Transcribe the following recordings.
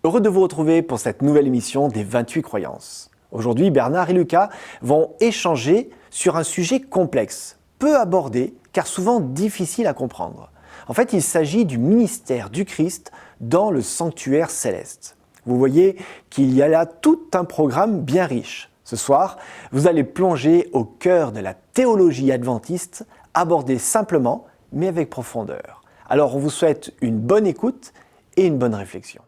Heureux de vous retrouver pour cette nouvelle émission des 28 croyances. Aujourd'hui, Bernard et Lucas vont échanger sur un sujet complexe, peu abordé, car souvent difficile à comprendre. En fait, il s'agit du ministère du Christ dans le sanctuaire céleste. Vous voyez qu'il y a là tout un programme bien riche. Ce soir, vous allez plonger au cœur de la théologie adventiste, abordée simplement, mais avec profondeur. Alors, on vous souhaite une bonne écoute et une bonne réflexion.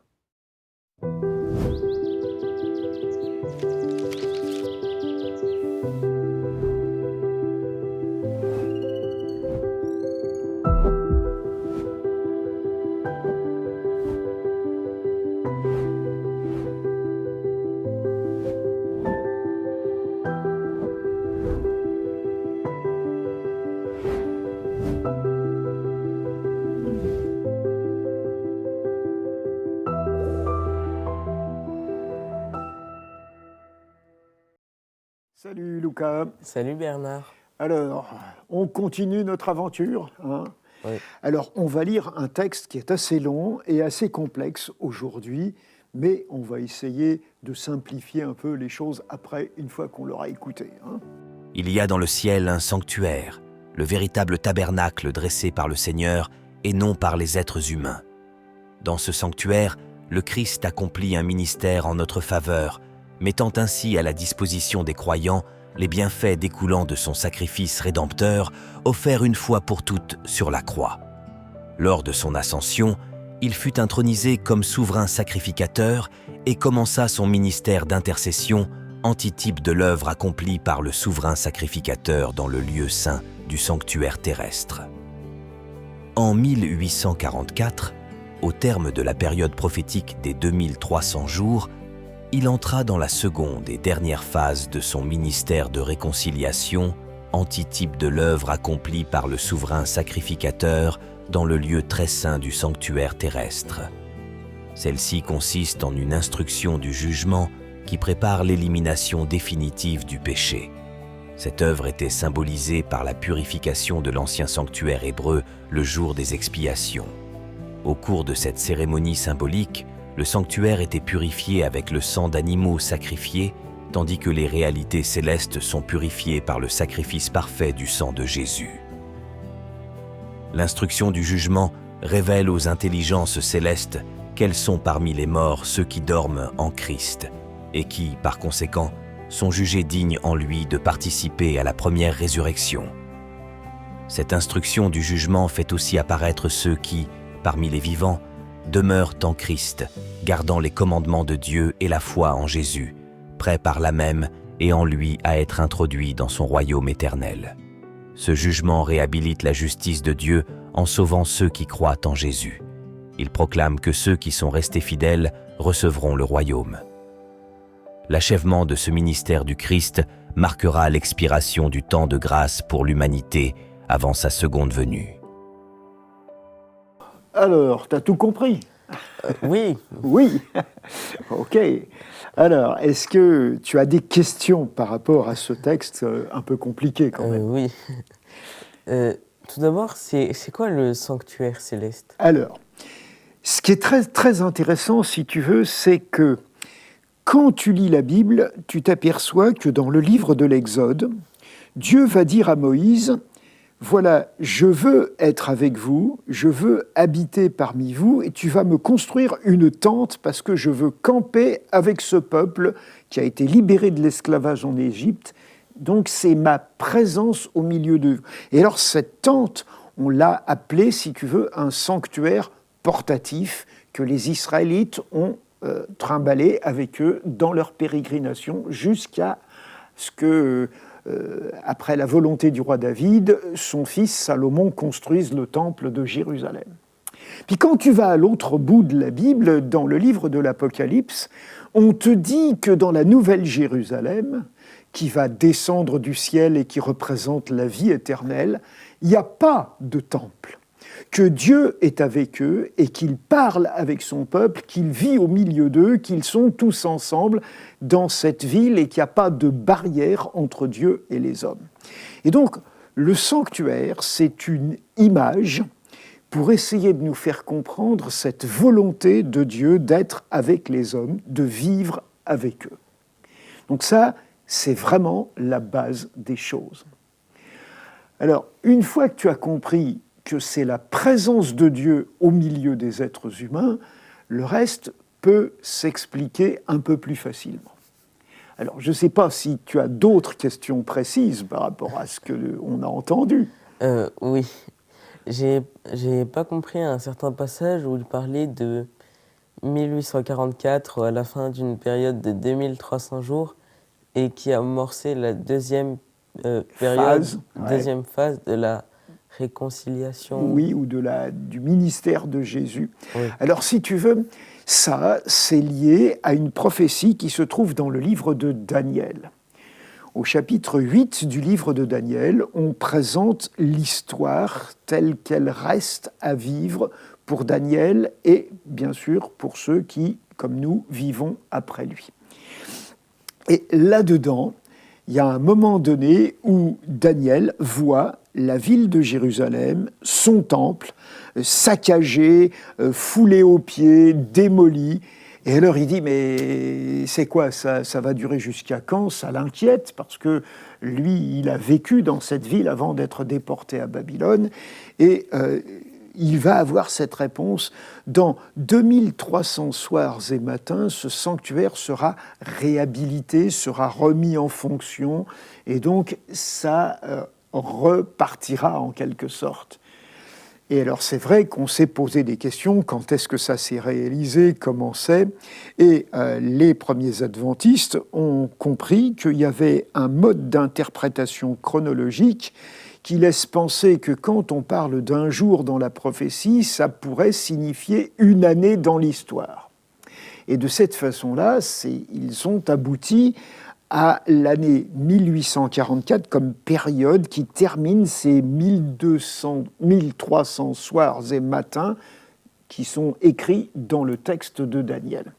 Salut Lucas. Salut Bernard. Alors, on continue notre aventure. Oui. Alors, on va lire un texte qui est assez long et assez complexe aujourd'hui, mais on va essayer de simplifier un peu les choses après, une fois qu'on l'aura écouté. Il y a dans le ciel un sanctuaire, le véritable tabernacle dressé par le Seigneur et non par les êtres humains. Dans ce sanctuaire, le Christ accomplit un ministère en notre faveur, mettant ainsi à la disposition des croyants les bienfaits découlant de son sacrifice rédempteur, offert une fois pour toutes sur la croix. Lors de son ascension, il fut intronisé comme souverain sacrificateur et commença son ministère d'intercession, antitype de l'œuvre accomplie par le souverain sacrificateur dans le lieu saint du sanctuaire terrestre. En 1844, au terme de la période prophétique des 2300 jours, il entra dans la seconde et dernière phase de son ministère de réconciliation, antitype de l'œuvre accomplie par le souverain sacrificateur dans le lieu très saint du sanctuaire terrestre. Celle-ci consiste en une instruction du jugement qui prépare l'élimination définitive du péché. Cette œuvre était symbolisée par la purification de l'ancien sanctuaire hébreu le jour des expiations. Au cours de cette cérémonie symbolique, le sanctuaire était purifié avec le sang d'animaux sacrifiés, tandis que les réalités célestes sont purifiées par le sacrifice parfait du sang de Jésus. L'instruction du jugement révèle aux intelligences célestes quels sont parmi les morts ceux qui dorment en Christ et qui, par conséquent, sont jugés dignes en lui de participer à la première résurrection. Cette instruction du jugement fait aussi apparaître ceux qui, parmi les vivants, demeurent en Christ, gardant les commandements de Dieu et la foi en Jésus, prêts par là même et en lui à être introduits dans son royaume éternel. Ce jugement réhabilite la justice de Dieu en sauvant ceux qui croient en Jésus. Il proclame que ceux qui sont restés fidèles recevront le royaume. L'achèvement de ce ministère du Christ marquera l'expiration du temps de grâce pour l'humanité avant sa seconde venue. Alors, t'as tout compris? Oui. Oui. Ok. Alors, est-ce que tu as des questions par rapport à ce texte un peu compliqué quand même? Oui. Tout d'abord, c'est quoi le sanctuaire céleste? Alors, ce qui est très, très intéressant, si tu veux, c'est que quand tu lis la Bible, tu t'aperçois que dans le livre de l'Exode, Dieu va dire à Moïse: voilà, je veux être avec vous, je veux habiter parmi vous, et tu vas me construire une tente parce que je veux camper avec ce peuple qui a été libéré de l'esclavage en Égypte. Donc c'est ma présence au milieu d'eux. Et alors cette tente, on l'a appelée, si tu veux, un sanctuaire portatif que les Israélites ont trimballé avec eux dans leur pérégrination jusqu'à ce que... après la volonté du roi David, son fils Salomon construise le temple de Jérusalem. Puis quand tu vas à l'autre bout de la Bible, dans le livre de l'Apocalypse, on te dit que dans la nouvelle Jérusalem, qui va descendre du ciel et qui représente la vie éternelle, il n'y a pas de temple. Que Dieu est avec eux et qu'il parle avec son peuple, qu'il vit au milieu d'eux, qu'ils sont tous ensemble dans cette ville et qu'il n'y a pas de barrière entre Dieu et les hommes. Et donc, le sanctuaire, c'est une image pour essayer de nous faire comprendre cette volonté de Dieu d'être avec les hommes, de vivre avec eux. Donc ça, c'est vraiment la base des choses. Alors, une fois que tu as compris que c'est la présence de Dieu au milieu des êtres humains, le reste peut s'expliquer un peu plus facilement. Alors, je ne sais pas si tu as d'autres questions précises par rapport à ce qu'on a entendu. Oui. J'ai pas compris un certain passage où il parlait de 1844 à la fin d'une période de 2300 jours et qui a amorcé la deuxième deuxième phase de la réconciliation. Oui, ou du ministère de Jésus. Oui. Alors, si tu veux, ça, c'est lié à une prophétie qui se trouve dans le livre de Daniel. Au chapitre 8 du livre de Daniel, on présente l'histoire telle qu'elle reste à vivre pour Daniel et, bien sûr, pour ceux qui, comme nous, vivons après lui. Et là-dedans, il y a un moment donné où Daniel voit la ville de Jérusalem, son temple, saccagé, foulé aux pieds, démoli. Et alors il dit, mais c'est quoi ça va durer jusqu'à quand? Ça l'inquiète parce que lui, il a vécu dans cette ville avant d'être déporté à Babylone. Et il va avoir cette réponse. Dans 2300 soirs et matins, ce sanctuaire sera réhabilité, sera remis en fonction. Et donc ça repartira en quelque sorte. Et alors c'est vrai qu'on s'est posé des questions, quand est-ce que ça s'est réalisé, comment c'est, et les premiers adventistes ont compris qu'il y avait un mode d'interprétation chronologique qui laisse penser que quand on parle d'un jour dans la prophétie, ça pourrait signifier une année dans l'histoire. Et de cette façon-là, ils ont abouti à l'année 1844 comme période qui termine ces 1300 soirs et matins qui sont écrits dans le texte de Daniel.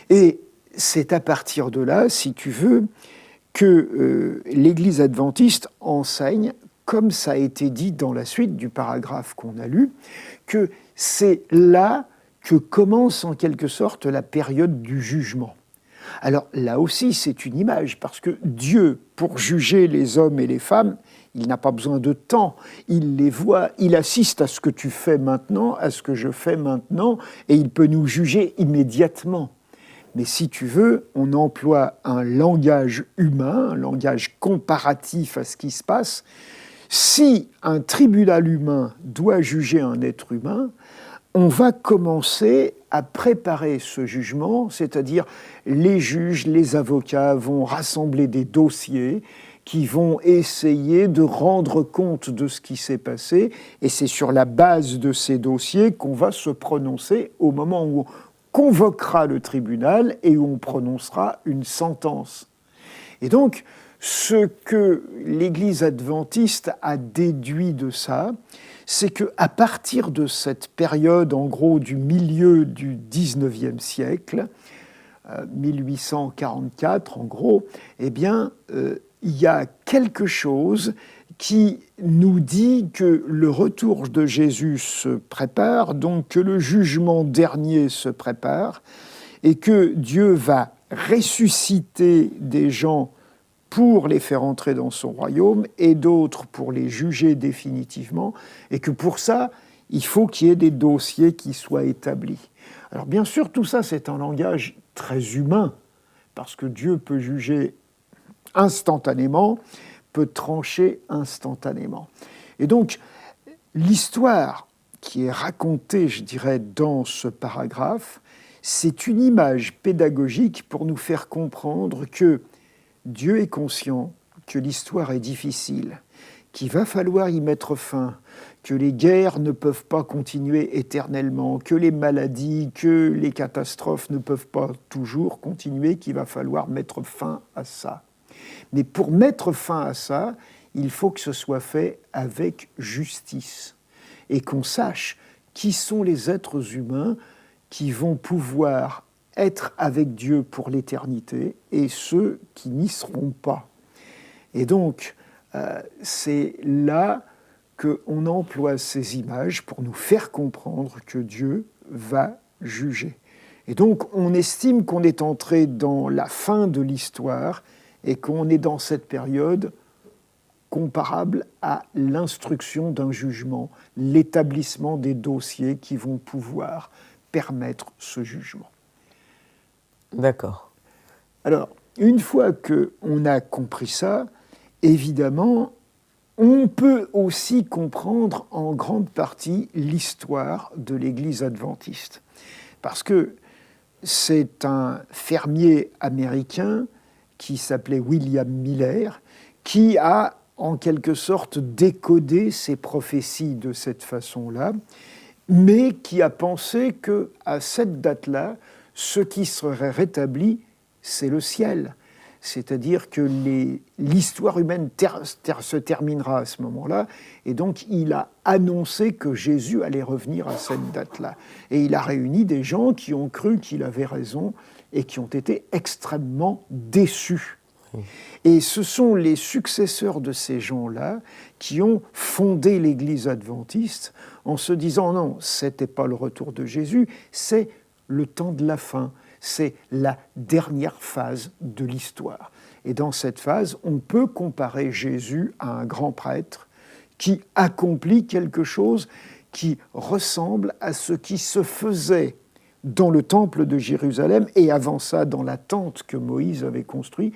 Et c'est à partir de là, si tu veux, que l'Église adventiste enseigne, comme ça a été dit dans la suite du paragraphe qu'on a lu, que c'est là que commence en quelque sorte la période du jugement. Alors là aussi, c'est une image, parce que Dieu, pour juger les hommes et les femmes, il n'a pas besoin de temps. Il les voit, il assiste à ce que tu fais maintenant, à ce que je fais maintenant, et il peut nous juger immédiatement. Mais si tu veux, on emploie un langage humain, un langage comparatif à ce qui se passe. Si un tribunal humain doit juger un être humain, on va commencer à préparer ce jugement, c'est-à-dire les juges, les avocats vont rassembler des dossiers qui vont essayer de rendre compte de ce qui s'est passé, et c'est sur la base de ces dossiers qu'on va se prononcer au moment où on convoquera le tribunal et où on prononcera une sentence. Et donc, ce que l'Église adventiste a déduit de ça, c'est qu'à partir de cette période, en gros, du milieu du XIXe siècle, 1844 en gros, eh bien, il y a quelque chose qui nous dit que le retour de Jésus se prépare, donc que le jugement dernier se prépare, et que Dieu va ressusciter des gens pour les faire entrer dans son royaume et d'autres pour les juger définitivement, et que pour ça, il faut qu'il y ait des dossiers qui soient établis. Alors bien sûr, tout ça, c'est un langage très humain, parce que Dieu peut juger instantanément, peut trancher instantanément. Et donc, l'histoire qui est racontée, je dirais, dans ce paragraphe, c'est une image pédagogique pour nous faire comprendre que Dieu est conscient que l'histoire est difficile, qu'il va falloir y mettre fin, que les guerres ne peuvent pas continuer éternellement, que les maladies, que les catastrophes ne peuvent pas toujours continuer, qu'il va falloir mettre fin à ça. Mais pour mettre fin à ça, il faut que ce soit fait avec justice et qu'on sache qui sont les êtres humains qui vont pouvoir être avec Dieu pour l'éternité et ceux qui n'y seront pas. Et donc, c'est là qu'on emploie ces images pour nous faire comprendre que Dieu va juger. Et donc, on estime qu'on est entré dans la fin de l'histoire et qu'on est dans cette période comparable à l'instruction d'un jugement, l'établissement des dossiers qui vont pouvoir permettre ce jugement. D'accord. Alors, une fois qu'on a compris ça, évidemment, on peut aussi comprendre en grande partie l'histoire de l'Église adventiste. Parce que c'est un fermier américain qui s'appelait William Miller, qui a en quelque sorte décodé ces prophéties de cette façon-là, mais qui a pensé qu'à cette date-là, ce qui serait rétabli, c'est le ciel. C'est-à-dire que l'histoire humaine se terminera à ce moment-là, et donc il a annoncé que Jésus allait revenir à cette date-là. Et il a réuni des gens qui ont cru qu'il avait raison et qui ont été extrêmement déçus. Et ce sont les successeurs de ces gens-là qui ont fondé l'Église adventiste en se disant non, ce n'était pas le retour de Jésus, c'est le temps de la fin. C'est la dernière phase de l'histoire. Et dans cette phase, on peut comparer Jésus à un grand prêtre qui accomplit quelque chose qui ressemble à ce qui se faisait dans le temple de Jérusalem et avant ça dans la tente que Moïse avait construite,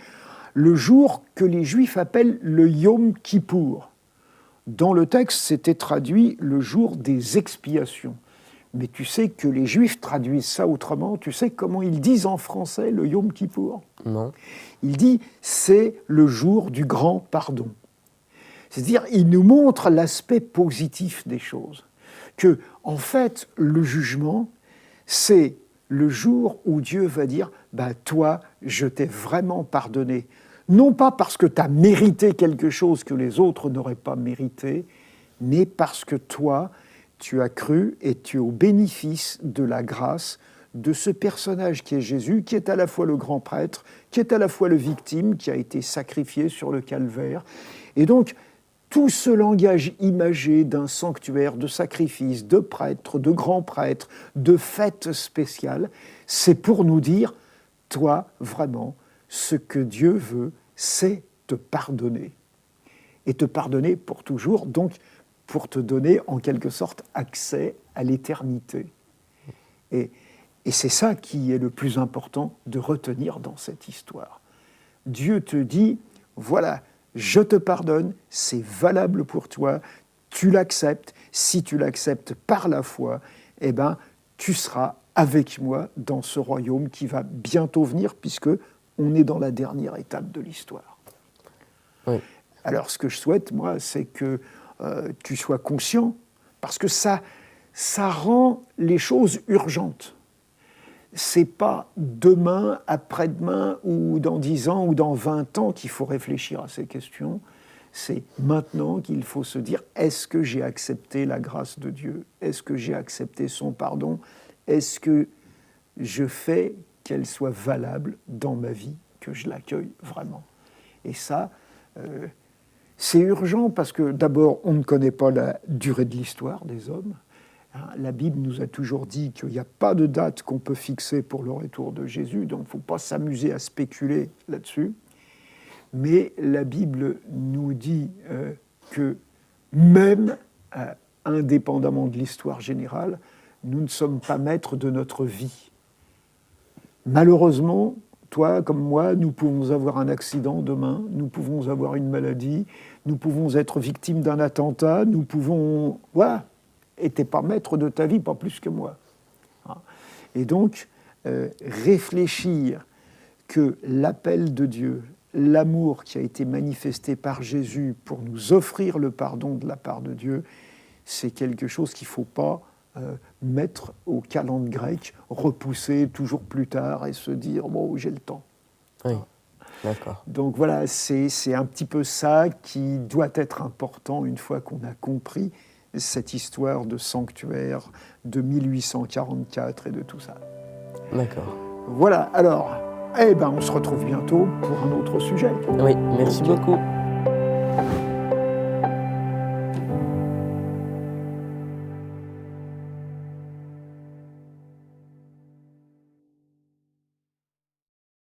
le jour que les Juifs appellent le Yom Kippour. Dans le texte, c'était traduit le jour des expiations. Mais tu sais que les Juifs traduisent ça autrement. Tu sais comment ils disent en français le Yom Kippour ? Non. Il dit « c'est le jour du grand pardon ». C'est-à-dire, il nous montre l'aspect positif des choses. Que, en fait, le jugement, c'est le jour où Dieu va dire « bah, toi, je t'ai vraiment pardonné ». Non pas parce que tu as mérité quelque chose que les autres n'auraient pas mérité, mais parce que toi, tu as cru et tu es au bénéfice de la grâce de ce personnage qui est Jésus, qui est à la fois le grand prêtre, qui est à la fois le victime, qui a été sacrifié sur le calvaire. Et donc, tout ce langage imagé d'un sanctuaire, de sacrifice, de prêtre, de grand prêtre, de fête spéciale, c'est pour nous dire, toi, vraiment, ce que Dieu veut, c'est te pardonner. Et te pardonner pour toujours, donc pour te donner en quelque sorte accès à l'éternité. Et c'est ça qui est le plus important de retenir dans cette histoire. Dieu te dit, voilà, je te pardonne, c'est valable pour toi, tu l'acceptes. Si tu l'acceptes par la foi, eh ben, tu seras avec moi dans ce royaume qui va bientôt venir, puisque on est dans la dernière étape de l'histoire. Oui. Alors, ce que je souhaite, moi, c'est que tu sois conscient, parce que ça rend les choses urgentes. C'est pas demain, après-demain, ou dans 10 ans, ou dans 20 ans qu'il faut réfléchir à ces questions. C'est maintenant qu'il faut se dire, est-ce que j'ai accepté la grâce de Dieu ? Est-ce que j'ai accepté son pardon ? Est-ce que je fais qu'elle soit valable dans ma vie, que je l'accueille vraiment ? Et ça, c'est urgent parce que d'abord, on ne connaît pas la durée de l'histoire des hommes. La Bible nous a toujours dit qu'il n'y a pas de date qu'on peut fixer pour le retour de Jésus, donc il ne faut pas s'amuser à spéculer là-dessus. Mais la Bible nous dit que même indépendamment de l'histoire générale, nous ne sommes pas maîtres de notre vie. Malheureusement, toi comme moi, nous pouvons avoir un accident demain, nous pouvons avoir une maladie, nous pouvons être victimes d'un attentat, nous pouvons... Voilà. Et tu n'es pas maître de ta vie, pas plus que moi. Et donc, réfléchir que l'appel de Dieu, l'amour qui a été manifesté par Jésus pour nous offrir le pardon de la part de Dieu, c'est quelque chose qu'il ne faut pas mettre au calendrier grec, repousser toujours plus tard et se dire « bon, j'ai le temps ». Oui, d'accord. Donc voilà, c'est un petit peu ça qui doit être important une fois qu'on a compris cette histoire de sanctuaire de 1844 et de tout ça. D'accord. Voilà, alors, on se retrouve bientôt pour un autre sujet. Oui, merci beaucoup.